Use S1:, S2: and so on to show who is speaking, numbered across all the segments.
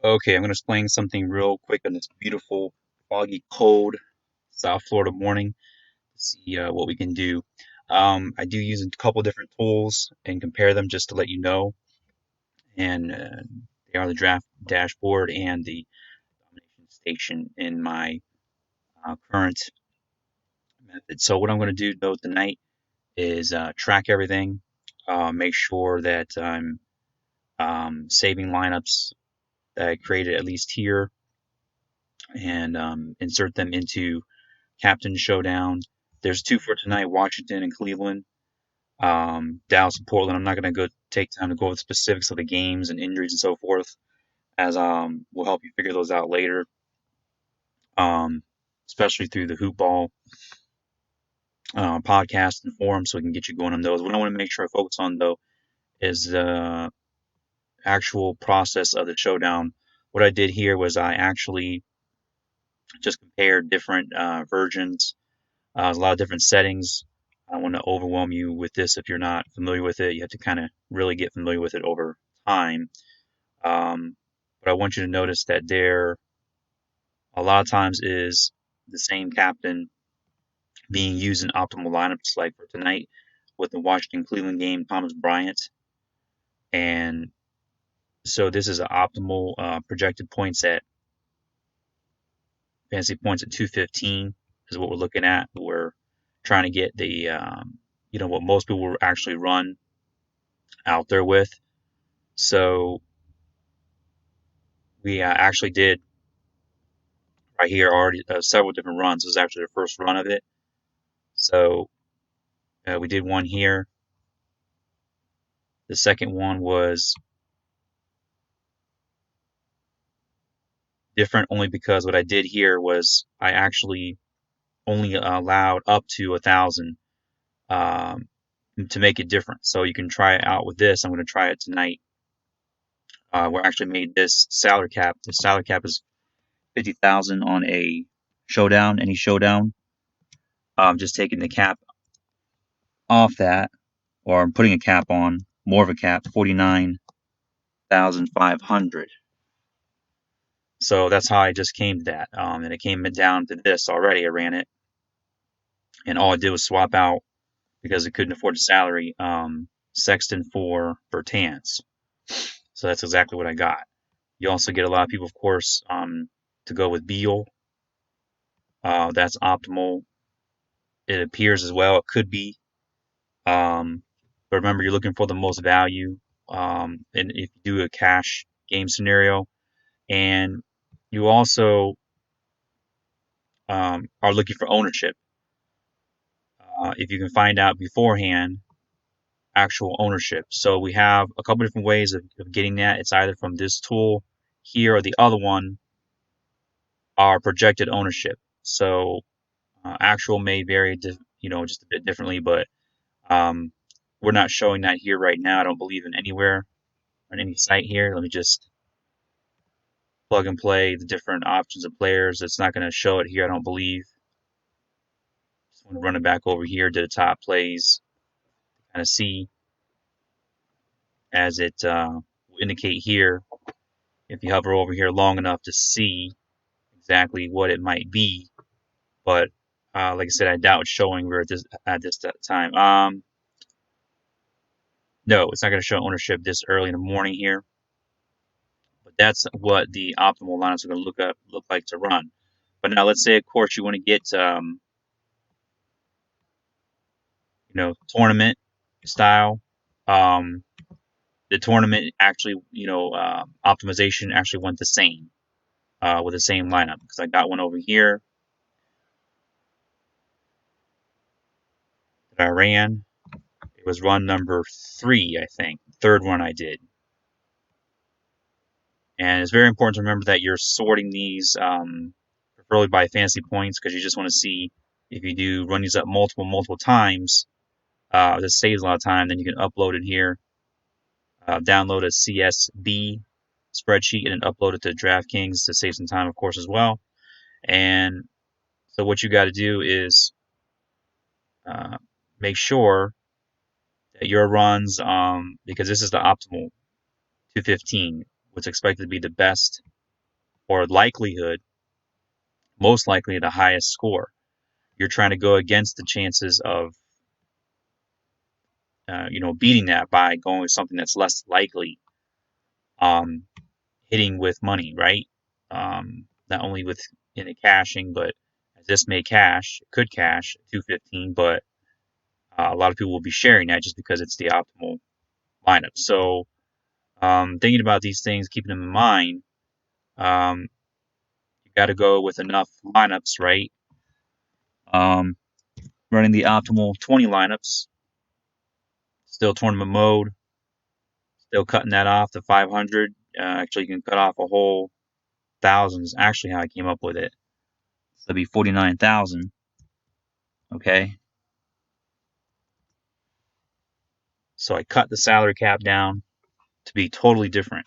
S1: Okay, I'm going to explain something real quick on this beautiful, foggy, cold South Florida morning to see what we can do. I do use a couple different tools and compare them just to let you know. And they are the draft dashboard and the domination station in my current method. So what I'm going to do though tonight is track everything, make sure that I'm saving lineups that I created at least here and insert them into Captain Showdown. There's two for tonight: Washington and Cleveland, Dallas and Portland. I'm not going to go take time to go over the specifics of the games and injuries and so forth, as we'll help you figure those out later, um, especially through the Hoop Ball podcast and forum, so we can get you going on those. What I want to make sure I focus on though is the actual process of the showdown. What I did here was I actually just compared different versions. There's a lot of different settings. I don't want to overwhelm you with this if you're not familiar with it. You have to kind of really get familiar with it over time. Um, but I want you to notice that there a lot of times is the same captain being used in optimal lineups, like for tonight with the Washington Cleveland game, Thomas Bryant. And so this is an optimal projected points at fantasy points at 215 is what we're looking at. We're trying to get the what most people will actually run out there with. So we actually did right here already several different runs. This is actually the first run of it. So we did one here. The second one was different only because what I did here was I actually only allowed up to 1,000 um, to make it different. So you can try it out with this. I'm going to try it tonight. We actually made this salary cap. The salary cap is 50,000 on a showdown, any showdown. Just taking the cap off that, or I'm putting a cap on, more of a cap, 49,500. So that's how I just came to that. And it came down to this already. I ran it, and all I did was swap out because I couldn't afford the salary. Sexton for Bertans. So that's exactly what I got. You also get a lot of people, of course, to go with Beal. That's optimal. It appears as well. It could be. But remember, you're looking for the most value. And if you do a cash game scenario, and you also are looking for ownership. If you can find out beforehand actual ownership. So we have a couple different ways of getting that. It's either from this tool here or the other one are projected ownership. So actual may vary, just a bit differently, but um, we're not showing that here right now. I don't believe in anywhere on any site here. Let me just plug and play the different options of players. It's not going to show it here, I don't believe. Just want to run it back over here to the top plays, kind of see as it will indicate here. If you hover over here long enough to see exactly what it might be, but like I said, I doubt it's showing we're at this time. No, it's not going to show ownership this early in the morning here, but that's what the optimal lineups are going to look like to run. But now let's say, of course, you want to get tournament style. Um, the tournament actually, optimization actually went the same with the same lineup because I got one over here that I ran. It was run number 3, I think, third one I did. And it's very important to remember that you're sorting these preferably by fantasy points because you just want to see if you do run these up multiple times. This saves a lot of time. Then you can upload it here, download a CSV spreadsheet, and then upload it to Draftkings to save some time, of course, as well. And so what you got to do is uh, make sure that your runs, because this is the optimal 215, what's expected to be the best or likelihood, most likely the highest score. You're trying to go against the chances of beating that by going with something that's less likely, um, hitting with money, right? Not only with in a cashing, but as this may cash, it could cash 215, but a lot of people will be sharing that just because it's the optimal lineup. So thinking about these things, keeping them in mind, um, you got to go with enough lineups, right? Um, Running the optimal 20 lineups, still tournament mode, still cutting that off to 500. Actually, you can cut off a whole thousand is actually how I came up with it. So it'd be 49,000. Okay. So I cut the salary cap down to be totally different.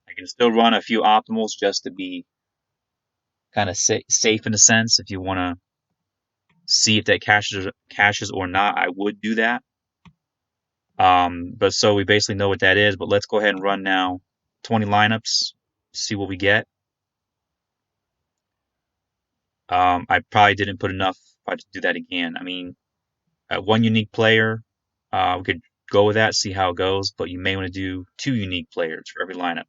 S1: I can still run a few optimals just to be kind of safe in a sense. If you want to see if that cashes or not, I would do that. But so we basically know what that is. But let's go ahead and run now 20 lineups, see what we get. I probably didn't put enough. If I do that again, I mean, one unique player, we could go with that, see how it goes. But you may want to do two unique players for every lineup.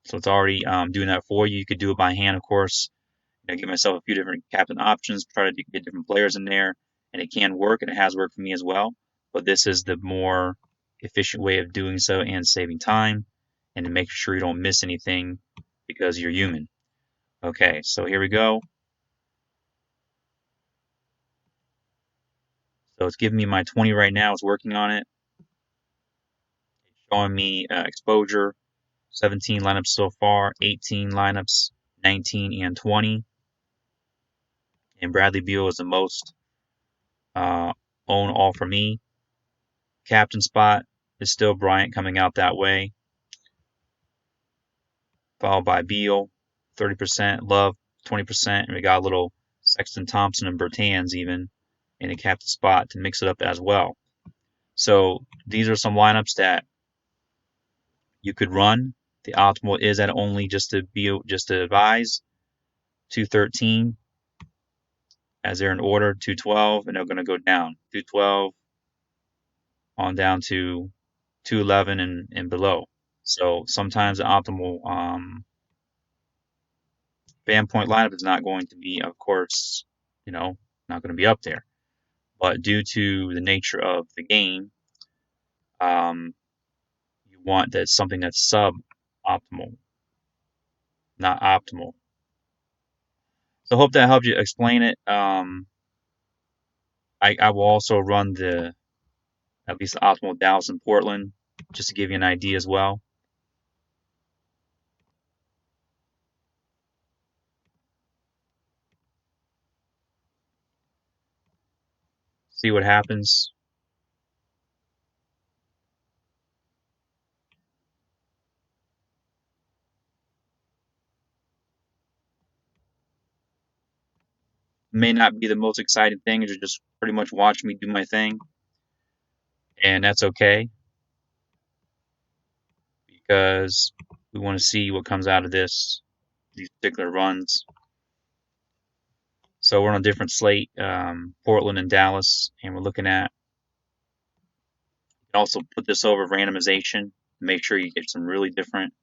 S1: So it's already doing that for you. You could do it by hand, of course. Give myself a few different captain options, try to get different players in there, and it can work, and it has worked for me as well. But this is the more efficient way of doing so and saving time, and to make sure you don't miss anything because you're human. Okay, so here we go. So it's giving me my 20 right now. It's working on it. It's showing me exposure, 17 lineups so far, 18 lineups, 19 and 20. And Bradley Beal is the most uh, own all for me. Captain spot is still Bryant coming out that way, followed by Beal, 30%, Love, 20%, and we got a little Sexton Thompson and Bertans even in the captain spot to mix it up as well. So these are some lineups that you could run. The optimal is at only just to advise 213 as they're in order, 212, and they're going to go down 212 on down to 211 and below. So sometimes the optimal fan point lineup is not going to be, of course, not going to be up there. But due to the nature of the game, um, you want that something that's sub optimal, not optimal. So I hope that helped you explain it. I will also run at least the optimal Dallas and Portland just to give you an idea as well. See what happens. May not be the most exciting thing. You're just pretty much watching me do my thing, and that's okay because we want to see what comes out of these particular runs. So we're on a different slate, Portland and Dallas, and we're looking at. You can also put this over randomization. Make sure you get some really different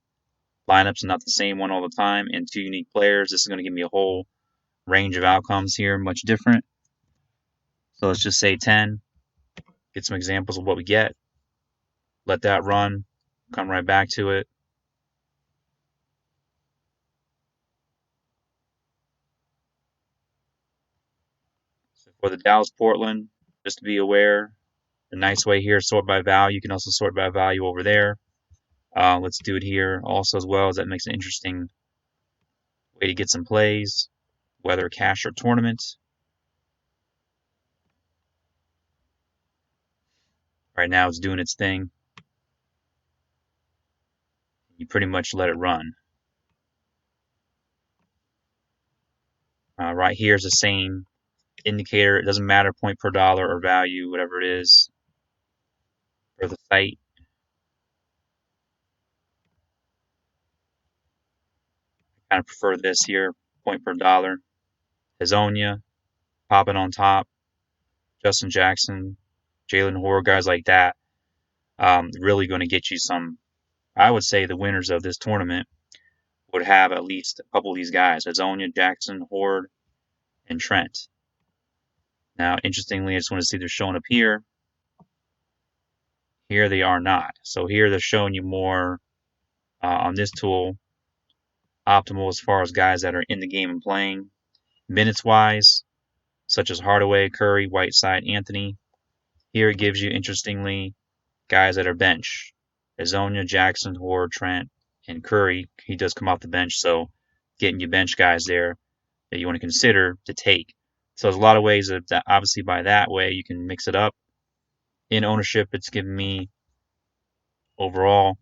S1: lineups and not the same one all the time, and two unique players. This is going to give me a whole range of outcomes here, much different. So let's just say 10. Get some examples of what we get. Let that run. Come right back to it. So for the Dallas Portland, just to be aware, the nice way here, sort by value. You can also sort by value over there. Let's do it here also as well, as that makes an interesting way to get some plays, whether cash or tournament. Right now it's doing its thing. You pretty much let it run. Right here is the same indicator. It doesn't matter point per dollar or value, whatever it is for the site. Kind of prefer this here, point per dollar. Hazonia, popping on top. Justin Jackson, Jalen Horde, guys like that. Really going to get you some. I would say the winners of this tournament would have at least a couple of these guys: Hazonia, Jackson, Horde, and Trent. Now, interestingly, I just want to see they're showing up here. Here they are not. So here they're showing you more on this tool, optimal as far as guys that are in the game and playing. Minutes wise, such as Hardaway, Curry, Whiteside, Anthony. Here it gives you, interestingly, guys that are bench. Hazonia, Jackson, Horde, Trent, and Curry. He does come off the bench, so getting you bench guys there that you want to consider to take. So there's a lot of ways that obviously by that way you can mix it up. In ownership, it's giving me overall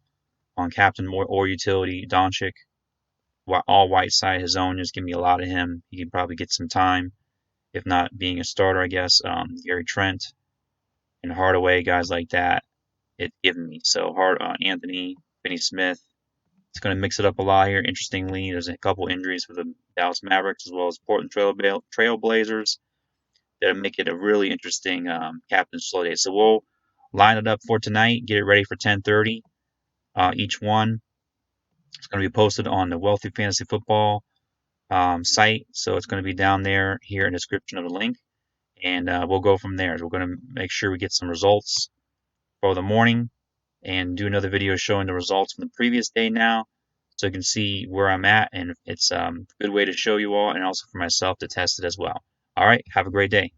S1: on captain or utility Doncic. All Whiteside, Hazonia is giving me a lot of him. He can probably get some time, if not being a starter, I guess. Gary Trent and Hardaway, guys like that, it's giving me. So Anthony, Finney Smith. It's going to mix it up a lot here. Interestingly, there's a couple injuries for the Dallas Mavericks as well as Portland Trail Blazers that'll make it a really interesting captain slow day. So we'll line it up for tonight, get it ready for 10:30. Each one. It's going to be posted on the Wealthy Fantasy Football site, so it's going to be down there here in the description of the link, and we'll go from there. We're going to make sure we get some results for the morning and do another video showing the results from the previous day now, so you can see where I'm at, and it's a good way to show you all and also for myself to test it as well. All right, have a great day.